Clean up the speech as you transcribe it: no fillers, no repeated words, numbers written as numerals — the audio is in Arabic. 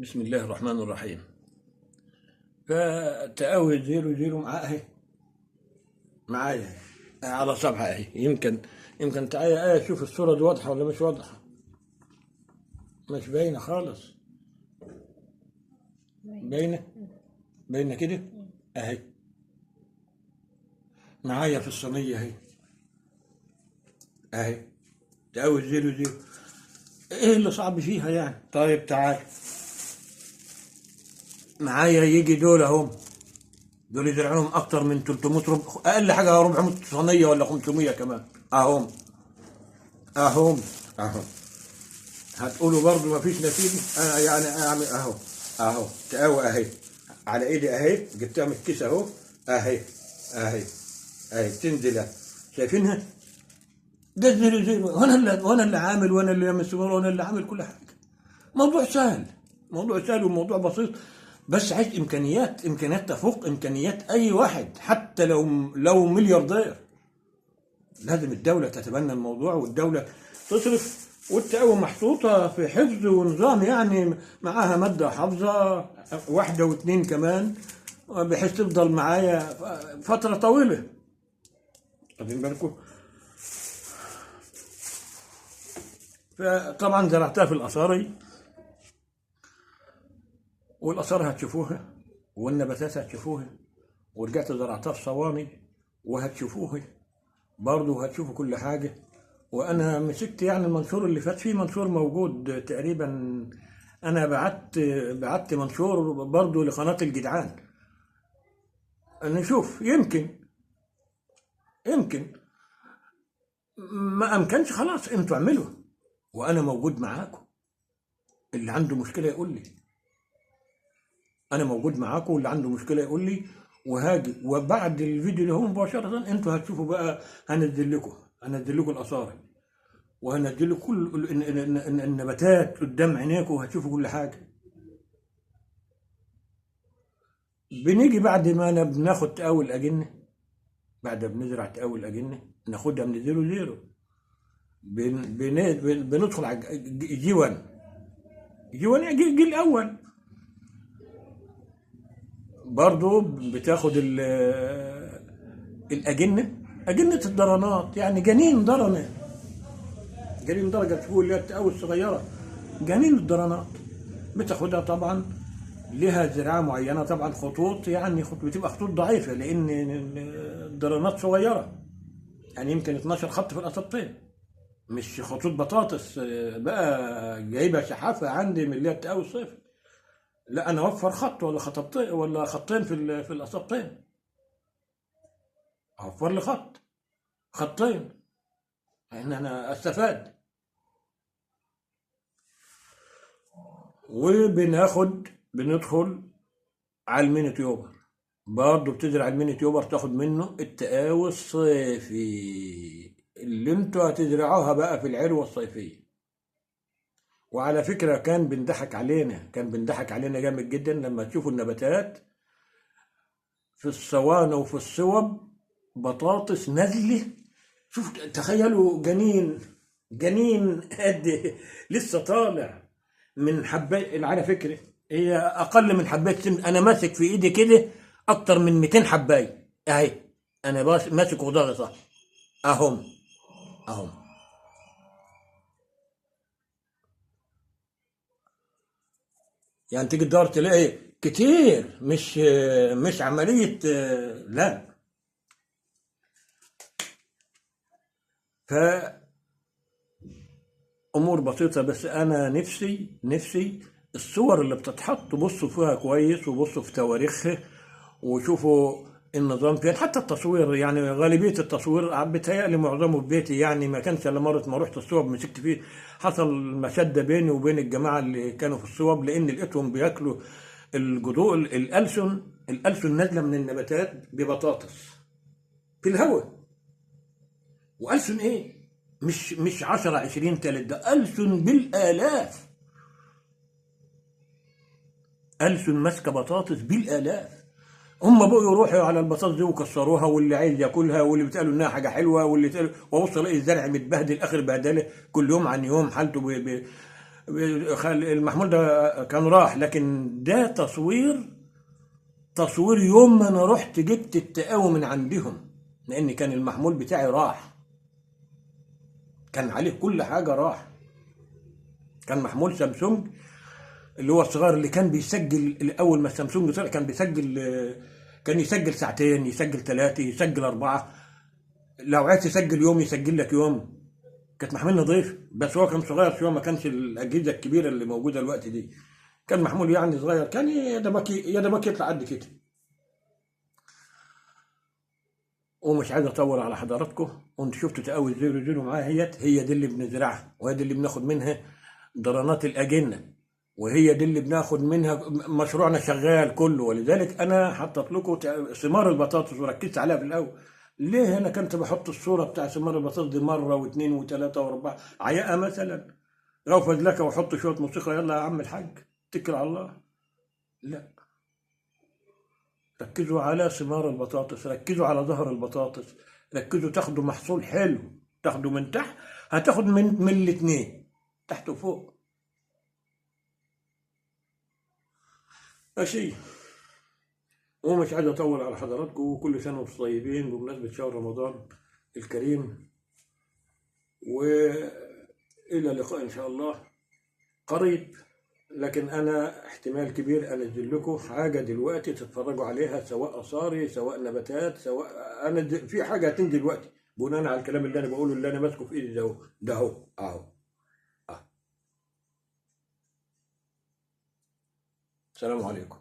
بسم الله الرحمن الرحيم. فتأوي 00 معاه اهي، معايا أهي على صفحة اهي. يمكن تعالى ايه، شوف الصورة دي واضحة ولا مش واضحة؟ مش باينة خالص. باينة باينة كده اهي، معايا في الصينية اهي اهي. تأوي 00 ايه اللي صعب فيها يعني؟ طيب تعال معايا، يجي دول اهم، دول يزرعوا لهم اكتر من 300 اقل حاجه 400 صينيه ولا 500 كمان اهم اهم اهم. هتقولوا برضو ما فيش نتيجه؟ انا يعني اعمل اهو، اهو تقوى اهي على ايدي اهي، جبتها من الكيس اهو اهي اهي اهي تنزل أهي. شايفينها؟ ده زي وانا اللي عامل، وانا اللي مسؤول، وانا اللي عامل كل حاجه. موضوع سهل، موضوع سهل وموضوع بسيط، بس عايز امكانيات تفوق امكانيات اي واحد، حتى لو ملياردير. لازم الدوله تتبنى الموضوع، والدوله تصرف، والتقوى محطوطه في حفظ ونظام، يعني معاها ماده حافظه واحده واثنين كمان، بحيث تفضل معايا فتره طويله. واخدين بالكم؟ فطبعا زرعتها في الاصاري، والآثار هتشوفوها، والنباتات هتشوفوها، ورجعت زرعتها في صواني وهتشوفوها برضه، هتشوفوا كل حاجة. وأنا مسكت يعني المنشور اللي فات، فيه منشور موجود تقريبا، أنا بعت منشور برضه لقناة الجدعان، نشوف يمكن ما أمكنش خلاص أنتوا اعملوا، وأنا موجود معاكم. اللي عنده مشكلة يقول لي، انا موجود معاكم، واللي عنده مشكله يقول لي وهاجي. وبعد الفيديو اللي هو مباشره انتوا هتشوفوا بقى، هنزل لكم الاثار، وهنزل لكم كل النباتات قدام عينيكم، وهتشوفوا كل حاجه. بنيجي بعد ما بناخد تقاول الاجنه، بعد ما بنزرع تقاول الاجنه ناخدها من 00، بندخل على جي 1 جي الاول. برضو بتاخد الأجنة، أجنة الضرنات، يعني جنين ضرنة، جنين درجة فوق اللي هي التقاوي الصغيرة، جنين الضرنات. بتاخدها طبعا، لها زراعة معينة طبعا، خطوط، يعني بتبقى خطوط ضعيفة لأن الضرنات صغيرة، يعني يمكن 12 خط في الأسطين، مش خطوط بطاطس بقى جايبة شحافة عندي من اللي هي التقاوي الصيف. لا، أنا أوفر خط ولا خطين ولا خطين في الأسطين، أوفر لي خطين، ان انا استفاد. بندخل على الميني تيوبر، برضه بتزرع الميني تيوبر، تاخد منه التقاوي الصيفي اللي انتوا هتزرعوها بقى في العروة الصيفية. وعلى فكرة كان بينضحك علينا جامد جدا لما تشوفوا النباتات في الصواني وفي الصوب، بطاطس نازلة. شوف تخيلوا جنين قد لسه طالع من حبايه، على فكره هي اقل من حبايه سن، انا ماسك في ايدي كده اكتر من 200 حبايه اهي، انا ماسك وضاغطه اهم اهم. يعني تيجي تدور تلاقي كتير، مش عمليه لا. فامور بسيطه، بس انا نفسي الصور اللي بتتحط بصوا فيها كويس، وبصوا في تواريخها، وشوفوا النظام فين. حتى التصوير، يعني غالبية التصوير بيتهيألي معظمه في بيتي، يعني ما كانش إلا مرة ما رحت الصوب مسكت فيه، حصل مشادة بيني وبين الجماعة اللي كانوا في الصوب، لأن لقيتهم بياكلوا الجذور، الألسن نازلة من النباتات ببطاطس في الهواء. وألسن إيه؟ مش 10 20 تالت، ده ألسن بالآلاف، ألسن ماسكة بطاطس بالآلاف. هم بقوا يروحوا على البطاطس دي وكسروها، واللي عايز ياكلها، واللي بتقالوا انها حاجه حلوه، واللي تقالوا، وابص الاقي الزرع متبهدل اخر بهدله، كل يوم عن يوم حالته المحمول ده كان راح، لكن ده تصوير يوم ما انا رحت جبت التقاوي من عندهم، لان كان المحمول بتاعي راح، كان عليه كل حاجه راح. كان محمول سامسونج اللي هو الصغير، اللي كان بيسجل اول ما السامسونج طلع كان بيسجل، كان يسجل ساعتين، يسجل ثلاثه، يسجل اربعه، لو عايز تسجل يوم يسجل لك يوم. كانت محمول نظيف، بس هو كان صغير شويه، ما كانش الاجهزه الكبيره اللي موجوده الوقت دي. كان محمول يعني صغير، كان يا دوبك يطلع قد كده. ومش عايز اطول على حضراتكم، وانتوا شفتوا تقوي الزيرو زيرو معايا، هي دي اللي بنزرعها، وهي دي اللي بناخد منها ضرانات الاجنه، وهي دي اللي بناخد منها. مشروعنا شغال كله، ولذلك انا حطيت لكم ثمار البطاطس وركزت عليها في الاول. ليه انا كنت بحط الصوره بتاع ثمار البطاطس دي مره واثنين وثلاثه واربعه عياقه مثلا، لو فضلك واحط شويه موسيقى، يلا يا عم الحاج اتكل على الله. لا، ركزوا على ثمار البطاطس، ركزوا على ظهر البطاطس، ركزوا تاخدوا محصول حلو، تاخدوا من تحت، هتاخد من الاثنين، تحت وفوق. ماشي. ومش عايز اطول على حضراتكم، وكل سنه وانتم طيبين بمناسبه شهر رمضان الكريم، والى اللقاء ان شاء الله قريب. لكن انا احتمال كبير انزل لكم حاجه دلوقتي تتفرجوا عليها، سواء اثاري سواء نباتات سواء، انا في حاجه هتنزل دلوقتي بناء على الكلام اللي انا بقوله، اللي انا ماسكه في ايدي ده اهو، ده اهو اهو. السلام عليكم.